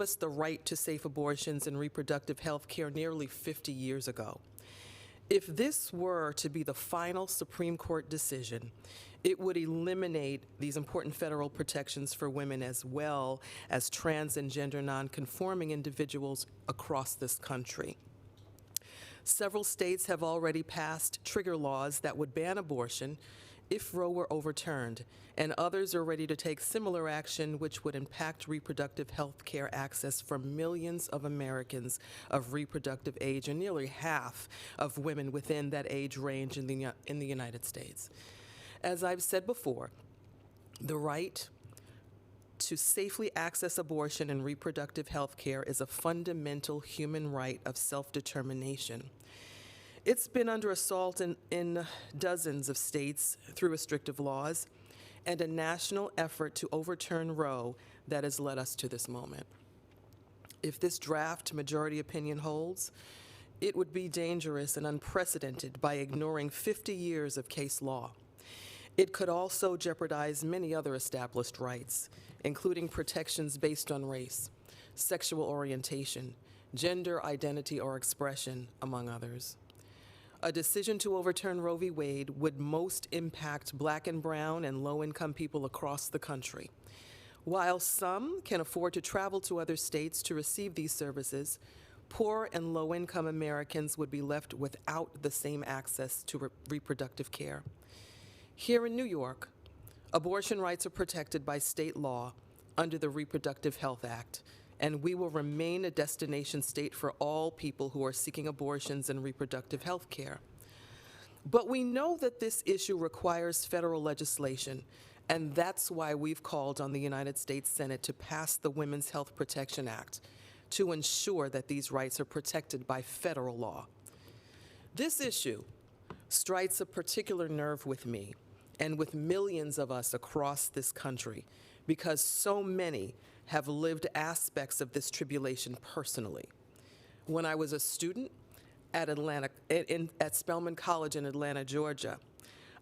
us the right to safe abortions and reproductive health care nearly 50 years ago. If this were to be the final Supreme Court decision, it would eliminate these important federal protections for women as well as trans and gender nonconforming individuals across this country. Several states have already passed trigger laws that would ban abortion if Roe were overturned, and others are ready to take similar action which would impact reproductive health care access for millions of Americans of reproductive age and nearly half of women within that age range in the United States. As I've said before, the right to safely access abortion and reproductive health care is a fundamental human right of self-determination. It's been under assault in dozens of states through restrictive laws and a national effort to overturn Roe that has led us to this moment. If this draft majority opinion holds, it would be dangerous and unprecedented by ignoring 50 years of case law. It could also jeopardize many other established rights, including protections based on race, sexual orientation, gender identity or expression, among others. A decision to overturn Roe v. Wade would most impact Black and brown and low-income people across the country. While some can afford to travel to other states to receive these services, poor and low-income Americans would be left without the same access to reproductive care. Here in New York, abortion rights are protected by state law under the Reproductive Health Act, and we will remain a destination state for all people who are seeking abortions and reproductive health care. But we know that this issue requires federal legislation, and that's why we've called on the United States Senate to pass the Women's Health Protection Act to ensure that these rights are protected by federal law. This issue strikes a particular nerve with me and with millions of us across this country because so many have lived aspects of this tribulation personally. When I was a student at Spelman College in Atlanta, Georgia,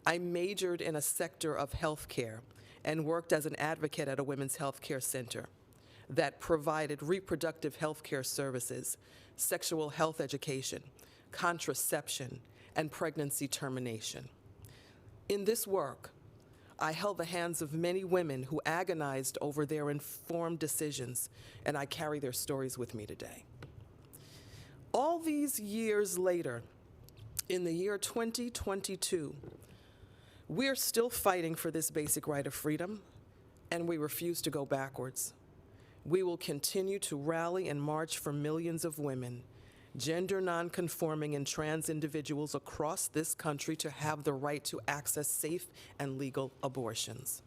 I majored in a sector of healthcare and worked as an advocate at a women's health care center that provided reproductive health care services, sexual health education, contraception, and pregnancy termination. In this work, I held the hands of many women who agonized over their informed decisions, and I carry their stories with me today. All these years later, in the year 2022, we're still fighting for this basic right of freedom, and we refuse to go backwards. We will continue to rally and march for millions of women, gender nonconforming and trans individuals across this country to have the right to access safe and legal abortions.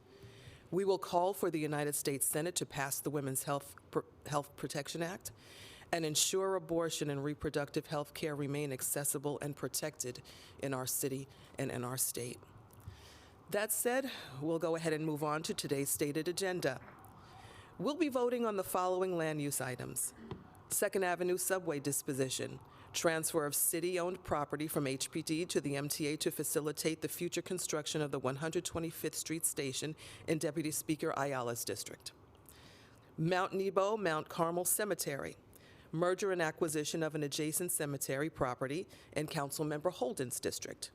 We will call for the United States Senate to pass the Women's Health Protection Act and ensure abortion and reproductive health care remain accessible and protected in our city and in our state. That said, we'll go ahead and move on to today's stated agenda. We'll be voting on the following land use items: 2nd Avenue subway disposition, transfer of city-owned property from HPD to the MTA to facilitate the future construction of the 125th Street Station in Deputy Speaker Ayala's district. Mount Nebo, Mount Carmel Cemetery, merger and acquisition of an adjacent cemetery property in Councilmember Holden's district.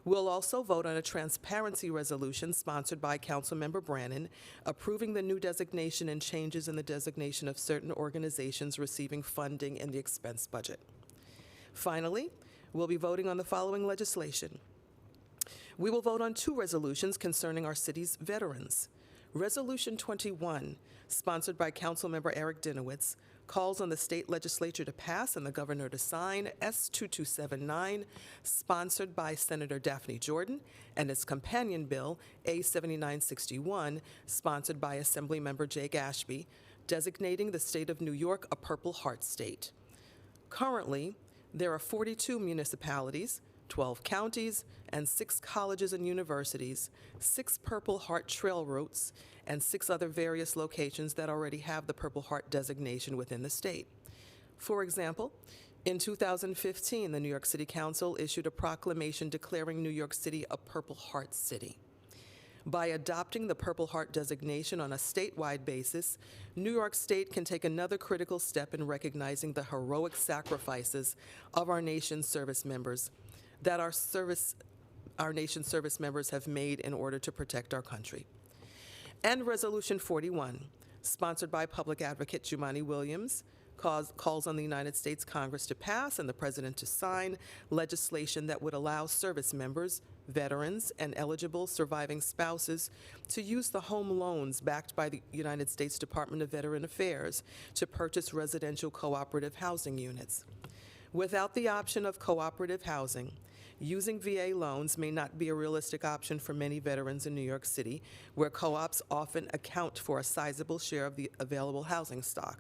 We'll also vote on a transparency resolution sponsored by Councilmember Brannan, approving the new designation and changes in the designation of certain organizations receiving funding in the expense budget. Finally, we'll be voting on the following legislation. We will vote on 2 resolutions concerning our city's veterans. Resolution 21, sponsored by Councilmember Eric Dinowitz, calls on the state legislature to pass and the governor to sign S2279, sponsored by Senator Daphne Jordan, and its companion bill, A7961, sponsored by Assemblymember Jake Ashby, designating the state of New York a Purple Heart state. Currently, there are 42 municipalities, 12 counties, and 6 colleges and universities, 6 Purple Heart trail routes, and 6 other various locations that already have the Purple Heart designation within the state. For example, in 2015, the New York City Council issued a proclamation declaring New York City a Purple Heart city. By adopting the Purple Heart designation on a statewide basis, New York State can take another critical step in recognizing the heroic sacrifices of our nation's service members that our nation's service members have made in order to protect our country. And Resolution 41, sponsored by Public Advocate Jumaane Williams, calls on the United States Congress to pass and the President to sign legislation that would allow service members, veterans, and eligible surviving spouses to use the home loans backed by the United States Department of Veteran Affairs to purchase residential cooperative housing units. Without the option of cooperative housing, using VA loans may not be a realistic option for many veterans in New York City, where co-ops often account for a sizable share of the available housing stock.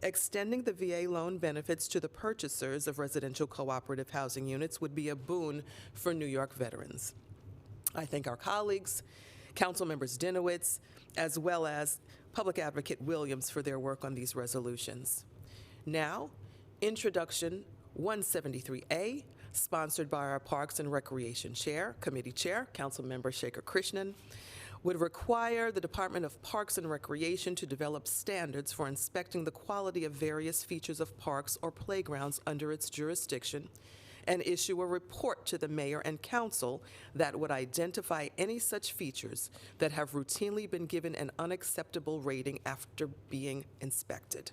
Extending the VA loan benefits to the purchasers of residential cooperative housing units would be a boon for New York veterans. I thank our colleagues, Council Members Dinowitz, as well as Public Advocate Williams for their work on these resolutions. Now, Introduction 173A, sponsored by our Parks and Recreation Committee Chair, Councilmember Shekhar Krishnan, would require the Department of Parks and Recreation to develop standards for inspecting the quality of various features of parks or playgrounds under its jurisdiction, and issue a report to the mayor and council that would identify any such features that have routinely been given an unacceptable rating after being inspected.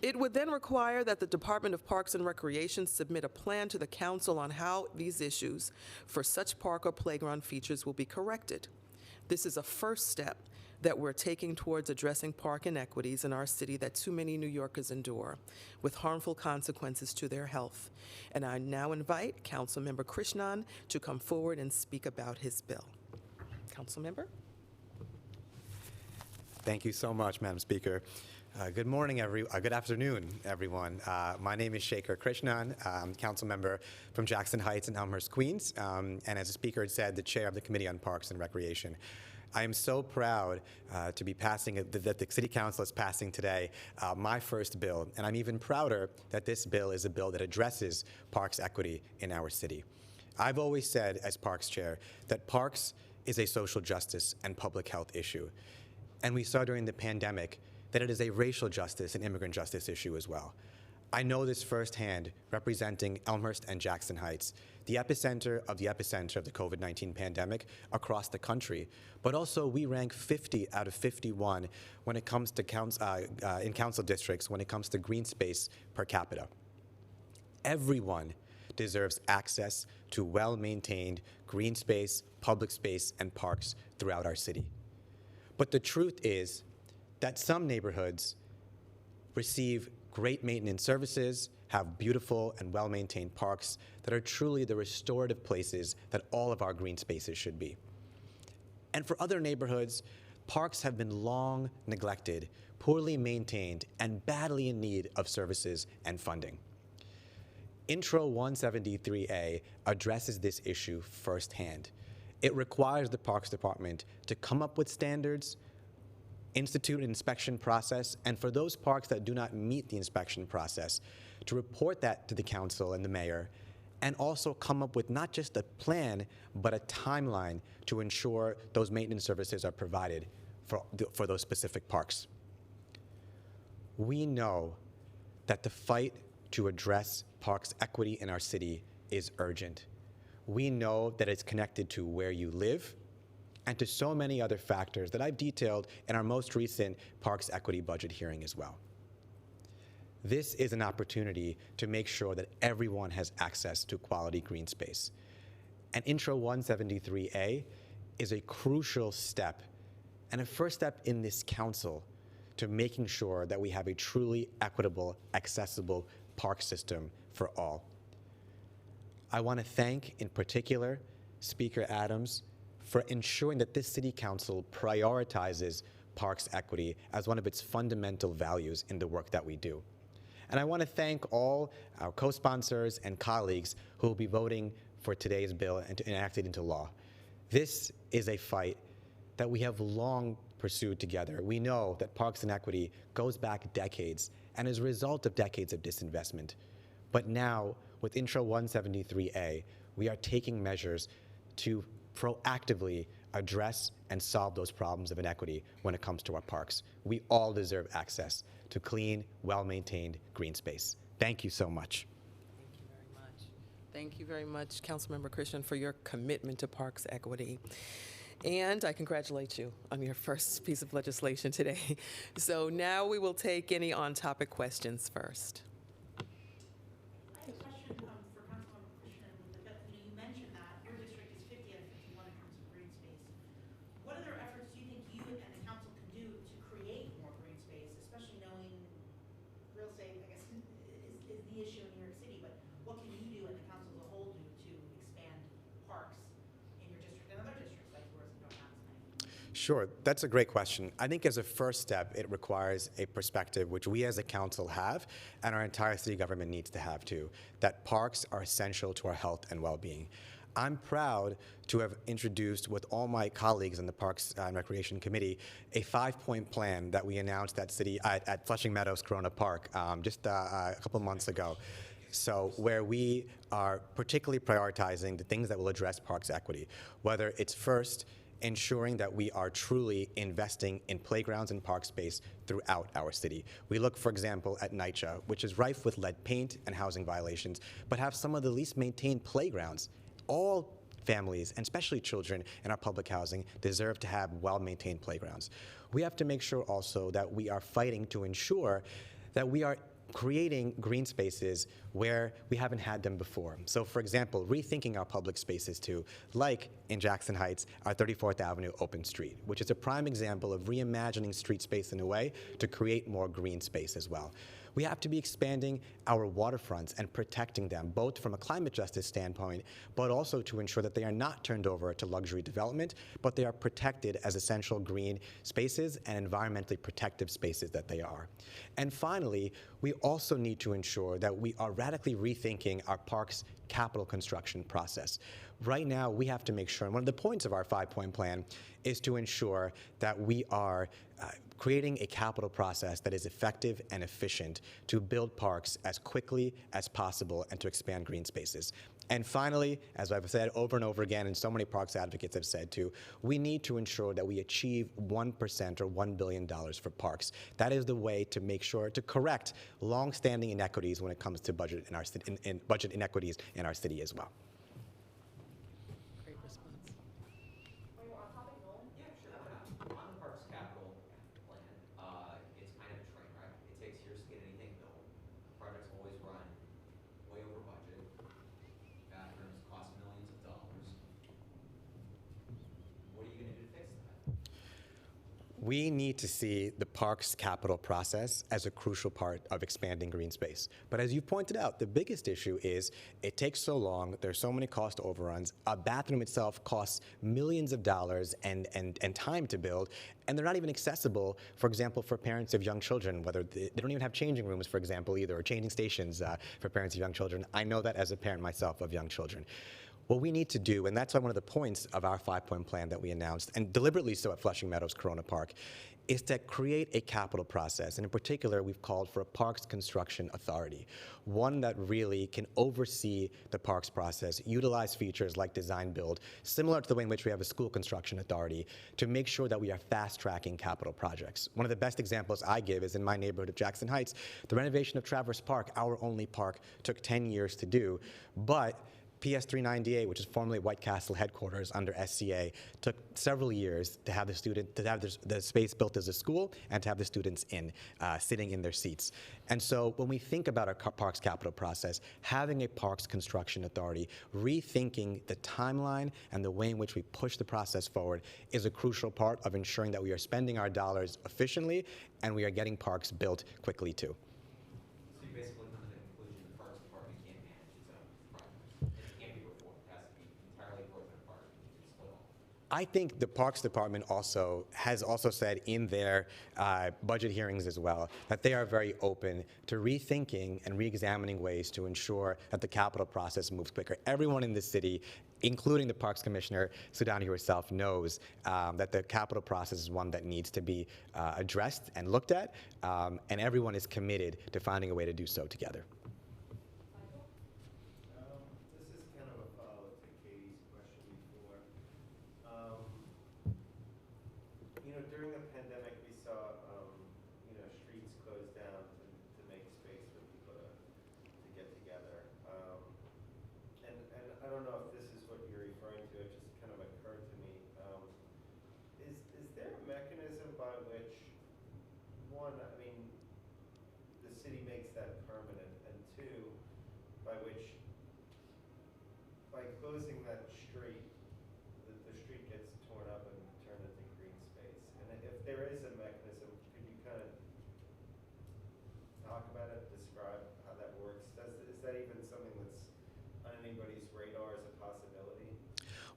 It would then require that the Department of Parks and Recreation submit a plan to the council on how these issues for such park or playground features will be corrected. This is a first step that we're taking towards addressing park inequities in our city that too many New Yorkers endure, with harmful consequences to their health. And I now invite Councilmember Krishnan to come forward and speak about his bill. Councilmember? Thank you so much, Madam Speaker. Good morning, good afternoon, everyone. My name is Shekhar Krishnan. I'm council member from Jackson Heights and Elmhurst, Queens, and as the speaker had said, the chair of the Committee on Parks and Recreation. I am so proud to be passing, that the City Council is passing today my first bill, and I'm even prouder that this bill is a bill that addresses parks equity in our city. I've always said, as Parks Chair, that parks is a social justice and public health issue, and we saw during the pandemic that it is a racial justice and immigrant justice issue as well. I know this firsthand, representing Elmhurst and Jackson Heights, the epicenter of the COVID-19 pandemic across the country, but also we rank 50 out of 51 when it comes to in council districts when it comes to green space per capita. Everyone deserves access to well-maintained green space, public space, and parks throughout our city. But the truth is that some neighborhoods receive great maintenance services, have beautiful and well-maintained parks that are truly the restorative places that all of our green spaces should be. And for other neighborhoods, parks have been long neglected, poorly maintained, and badly in need of services and funding. Intro 173A addresses this issue firsthand. It requires the Parks Department to come up with standards, institute an inspection process, and for those parks that do not meet the inspection process, to report that to the council and the mayor, and also come up with not just a plan, but a timeline to ensure those maintenance services are provided for those specific parks. We know that the fight to address parks equity in our city is urgent. We know that it's connected to where you live, and to so many other factors that I've detailed in our most recent Parks Equity Budget hearing as well. This is an opportunity to make sure that everyone has access to quality green space. And Intro 173A is a crucial step and a first step in this council to making sure that we have a truly equitable, accessible park system for all. I want to thank, in particular, Speaker Adams for ensuring that this City Council prioritizes parks equity as one of its fundamental values in the work that we do. And I want to thank all our co-sponsors and colleagues who will be voting for today's bill and to enact it into law. This is a fight that we have long pursued together. We know that parks and equity goes back decades and is a result of decades of disinvestment. But now, with Intro 173A, we are taking measures to proactively address and solve those problems of inequity when it comes to our parks. We all deserve access to clean, well-maintained green space. Thank you so much. Thank you very much. Thank you very much, Councilmember Christian, for your commitment to parks equity. And I congratulate you on your first piece of legislation today. So now we will take any on-topic questions first. I have a question for Councilmember Christian. You mentioned that your district is 50 out of 51 in terms of green space. What other efforts do you think you and the council can do to create more green space, especially knowing real estate, I guess, is the issue in New York City, but what can you do and the council as a whole do to expand parks in your district and other districts like yours that don't have as many? Sure, that's a great question. I think as a first step, it requires a perspective which we as a council have and our entire city government needs to have too, that parks are essential to our health and well-being. I'm proud to have introduced with all my colleagues in the Parks and Recreation Committee a 5-point plan that we announced at Flushing Meadows Corona Park just a couple months ago. So where we are particularly prioritizing the things that will address parks equity, whether it's first ensuring that we are truly investing in playgrounds and park space throughout our city. We look, for example, at NYCC, which is rife with lead paint and housing violations, but have some of the least maintained playgrounds. All families, and especially children in our public housing, deserve to have well-maintained playgrounds. We have to make sure also that we are fighting to ensure that we are creating green spaces where we haven't had them before. So for example, rethinking our public spaces too, like in Jackson Heights, our 34th Avenue open street, which is a prime example of reimagining street space in a way to create more green space as well. We have to be expanding our waterfronts and protecting them, both from a climate justice standpoint, but also to ensure that they are not turned over to luxury development, but they are protected as essential green spaces and environmentally protective spaces that they are. And finally, we also need to ensure that we are radically rethinking our parks capital construction process. Right now, we have to make sure, and one of the points of our 5-point plan is to ensure that we are creating a capital process that is effective and efficient to build parks as quickly as possible and to expand green spaces. And finally, as I've said over and over again, and so many parks advocates have said too, we need to ensure that we achieve 1% or $1 billion for parks. That is the way to make sure to correct long-standing inequities when it comes to budget in our budget inequities in our city as well. Great response. Yeah, sure. On the Parks Capital Plan, it's kind of a train wreck. It takes years to get anything built. Projects always run way over budget. Bathrooms cost millions of dollars. What are you going to do to fix that? We need to see the parks capital process as a crucial part of expanding green space. But as you pointed out, the biggest issue is it takes so long, there's so many cost overruns, a bathroom itself costs millions of dollars and time to build, and they're not even accessible, for example, for parents of young children, whether they don't even have changing rooms, for example, either, or changing stations for parents of young children. I know that as a parent myself of young children. What we need to do, and that's one of the points of our 5-point plan that we announced, and deliberately so at Flushing Meadows Corona Park, is to create a capital process. And in particular, we've called for a Parks Construction Authority, one that really can oversee the parks process, utilize features like design build, similar to the way in which we have a school construction authority, to make sure that we are fast-tracking capital projects. One of the best examples I give is in my neighborhood of Jackson Heights. The renovation of Traverse Park, our only park, took 10 years to do, but PS 398, which is formerly White Castle headquarters under SCA, took several years to have the space built as a school and to have the students sitting in their seats. And so when we think about our parks capital process, having a parks construction authority, rethinking the timeline and the way in which we push the process forward is a crucial part of ensuring that we are spending our dollars efficiently and we are getting parks built quickly too. So you basically come to the conclusion the Parks Department can't manage its own projects. It can't be reformed. It has to be entirely broken apart and split off. I think the Parks Department has also said in their budget hearings as well that they are very open to rethinking and re-examining ways to ensure that the capital process moves quicker. Everyone in the city, including the Parks Commissioner, Sudani herself, knows that the capital process is one that needs to be addressed and looked at, and everyone is committed to finding a way to do so together. This is kind of a follow-up to Katie's question before. that permanent? And two, by closing that street, the street gets torn up and turned into green space. And if there is a mechanism, could you kind of talk about it, describe how that works? Is that even something that's on anybody's radar as a possibility?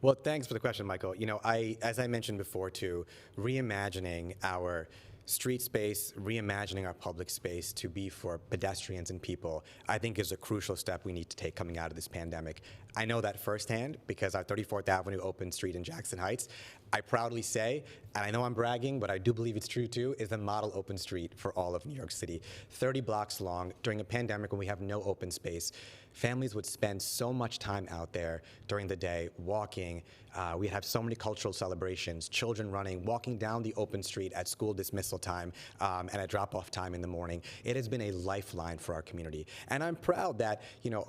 Well, thanks for the question, Michael. You know, as I mentioned before too, reimagining our street space, reimagining our public space to be for pedestrians and people, I think is a crucial step we need to take coming out of this pandemic. I know that firsthand because our 34th Avenue open street in Jackson Heights, I proudly say, and I know I'm bragging, but I do believe it's true too, is the model open street for all of New York City. 30 blocks long. During a pandemic when we have no open space, families would spend so much time out there during the day walking. We'd have so many cultural celebrations, children running, walking down the open street at school dismissal time and at drop-off time in the morning. It has been a lifeline for our community. And I'm proud that, you know,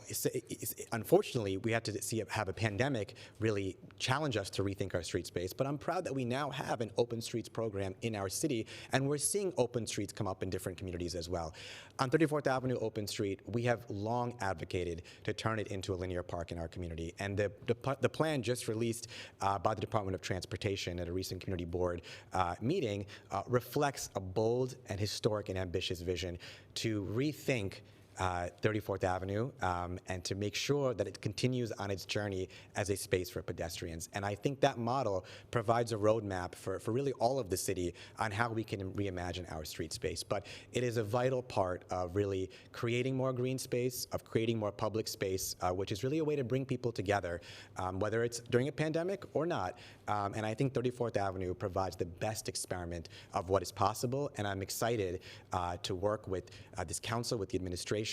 unfortunately, we had to have a pandemic really challenge us to rethink our street space. But I'm proud that we now have an open streets program in our city, and we're seeing open streets come up in different communities as well. On 34th Avenue Open Street, we have long advocated to turn it into a linear park in our community. And the plan just released by the Department of Transportation at a recent community board meeting reflects a bold and historic and ambitious vision to rethink 34th Avenue and to make sure that it continues on its journey as a space for pedestrians. And I think that model provides a roadmap for really all of the city on how we can reimagine our street space. But it is a vital part of really creating more green space, of creating more public space, which is really a way to bring people together, whether it's during a pandemic or not. And I think 34th Avenue provides the best experiment of what is possible. And I'm excited to work with this council, with the administration,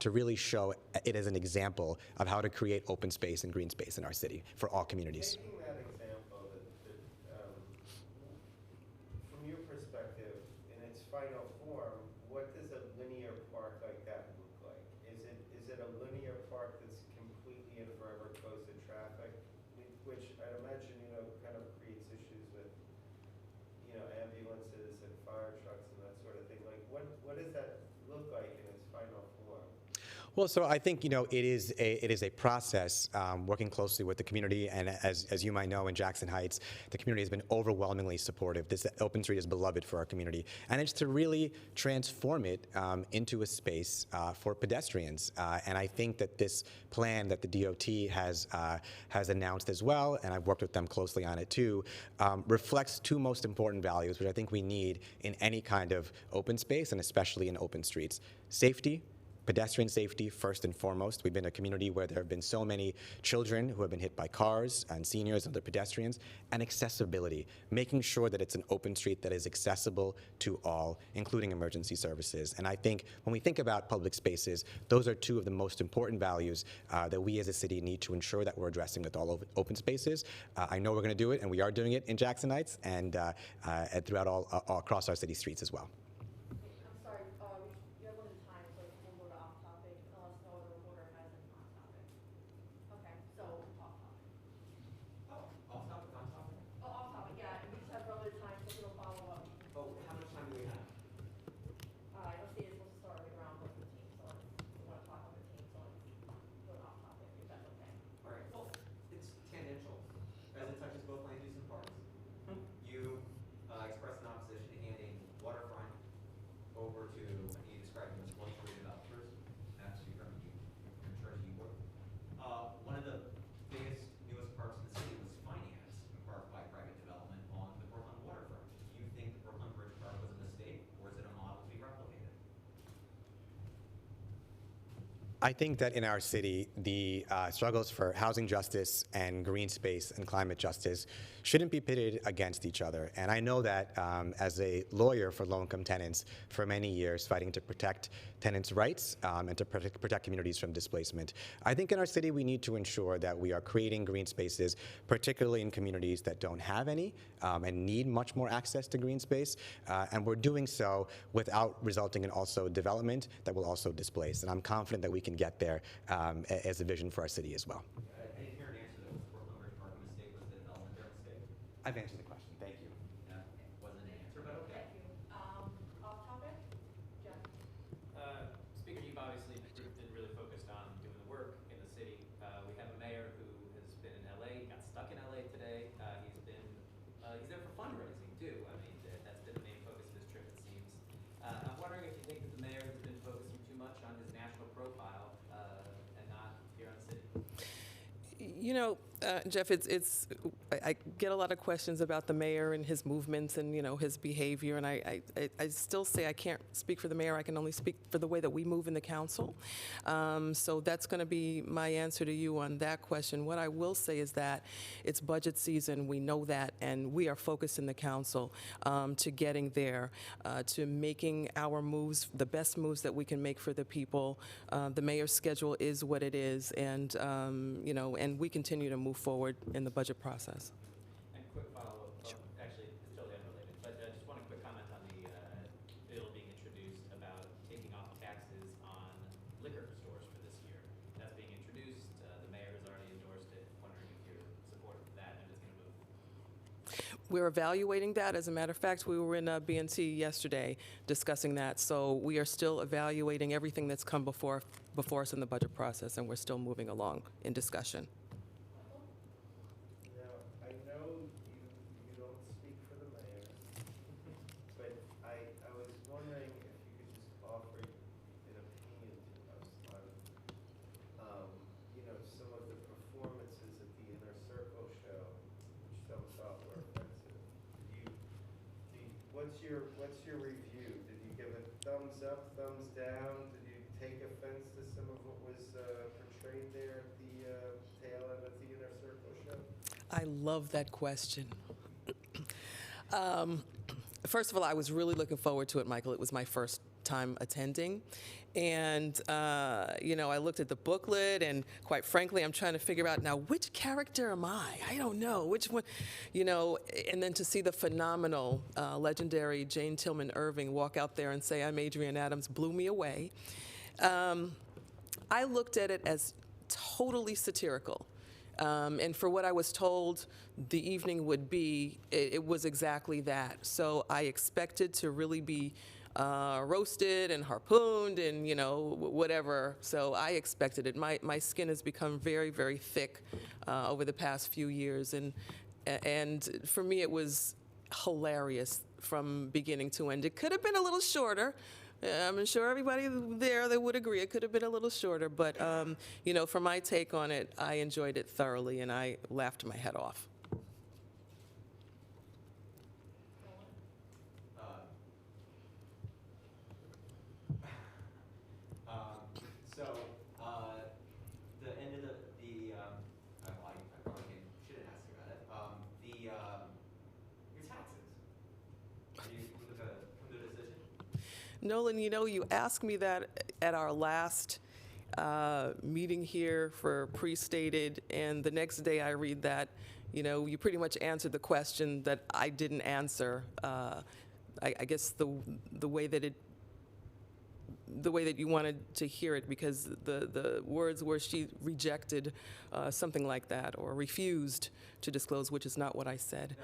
to really show it as an example of how to create open space and green space in our city for all communities. Taking that example, from your perspective, in its final form, what does a linear park like that look like? Is it a linear park that's completely and forever closed to traffic, which I'd imagine, you know, kind of creates issues with, you know, ambulances and fire trucks and that sort of thing. Like, what does that look like in its final form? Well, so I think, you know, it is a process working closely with the community, and as you might know, in Jackson Heights, the community has been overwhelmingly supportive. This open street is beloved for our community, and it's to really transform it into a space for pedestrians. And I think that this plan that the DOT has announced as well, and I've worked with them closely on it too, reflects two most important values, which I think we need in any kind of open space, and especially in open streets: safety. Pedestrian safety, first and foremost. We've been a community where there have been so many children who have been hit by cars and seniors and other pedestrians, and accessibility, making sure that it's an open street that is accessible to all, including emergency services. And I think when we think about public spaces, those are two of the most important values that we as a city need to ensure that we're addressing with all open spaces. I know we're going to do it, and we are doing it in Jackson Heights and throughout all across our city streets as well. I'm sorry, you have limited time, so we'll go to off topic unless no other reporter has any on topic. Okay, so off topic. Oh, off topic, on topic? Oh, off topic, yeah, and we just have limited time, so we'll follow up. Oh, how much time do we have? I know Steve is supposed to start right around 1:15, so we want to talk on 15, so let's go to off topic, if that's okay. All right, well, it's tangential, as it touches both land use and parks. You expressed an opposition to handing waterfront over to, you described them as luxury developers. That's you're in charge of you work. One of the biggest, newest parks in the city was financed in part by private development on the Brooklyn waterfront. Do you think the Brooklyn Bridge Park was a mistake, or is it a model to be replicated? I think that in our city, the struggles for housing justice and green space and climate justice shouldn't be pitted against each other. And I know that as a lawyer for low-income tenants for many years, fighting to protect tenants' rights and to protect communities from displacement. I think in our city, we need to ensure that we are creating green spaces, particularly in communities that don't have any and need much more access to green space. And we're doing so without resulting in also development that will also displace. And I'm confident that we can get there as a vision for our city as well. I didn't hear an answer though. Was the Brooklyn Bridge Park a mistake? Was the development their mistake? I've answered the question. Thank you. That wasn't an answer, but okay. Thank you. Off topic? Jeff? Jeff, I get a lot of questions about the mayor and his movements and, his behavior, and I still say I can't speak for the mayor, I can only speak for the way that we move in the council. So that's going to be my answer to you on that question. What I will say is that it's budget season, we know that, and we are focused in the council to getting there, to making our moves, the best moves that we can make for the people. The mayor's schedule is what it is, and, and we continue to move forward in the budget process. And quick follow-up, actually, it's totally unrelated, but just one quick comment on the bill being introduced about taking off taxes on liquor stores for this year. That's being introduced, the mayor has already endorsed it, wondering if you're supportive of that and it's going to move. We're evaluating that. As a matter of fact, we were in B&T yesterday discussing that. So we are still evaluating everything that's come before us in the budget process, and we're still moving along in discussion. Now, I know you don't speak for the mayor, but I was wondering if you could just offer an opinion to us on, some of the performances at the Inner Circle show, which some thought were offensive. What's your review? Did you give it thumbs up, thumbs down? Did you take offense to some of what was portrayed there at the tail end of the Inner Circle show? I love that question. First of all, I was really looking forward to it, Michael. It was my first time attending. And, I looked at the booklet, and quite frankly, I'm trying to figure out now, which character am I? I don't know. Which one? And then to see the phenomenal, legendary Jane Tillman Irving walk out there and say, "I'm Adrienne Adams," blew me away. I looked at it as totally satirical. And for what I was told the evening would be, it was exactly that. So I expected to really be roasted and harpooned and, whatever. So I expected it. My skin has become very, very thick over the past few years. And for me, it was hilarious from beginning to end. It could have been a little shorter. I'm sure everybody there that would agree it could have been a little shorter, but for my take on it, I enjoyed it thoroughly and I laughed my head off. The end of I probably shouldn't ask you about it. Your taxes. Are you going to come to a decision? Nolan, you asked me that at our last meeting here for pre-stated, and the next day I read that, you pretty much answered the question that I didn't answer. I guess the way that you wanted to hear it, because the words were she rejected something like that, or refused to disclose, which is not what I said.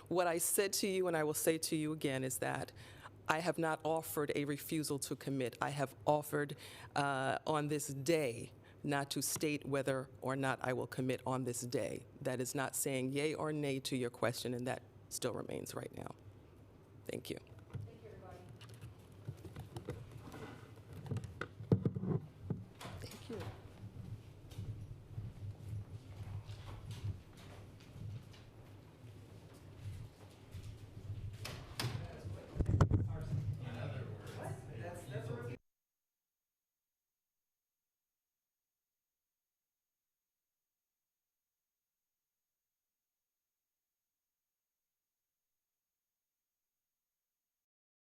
What I said to you, and I will say to you again, is that I have not offered a refusal to commit. I have offered on this day not to state whether or not I will commit on this day. That is not saying yay or nay to your question, and that still remains right now. Thank you.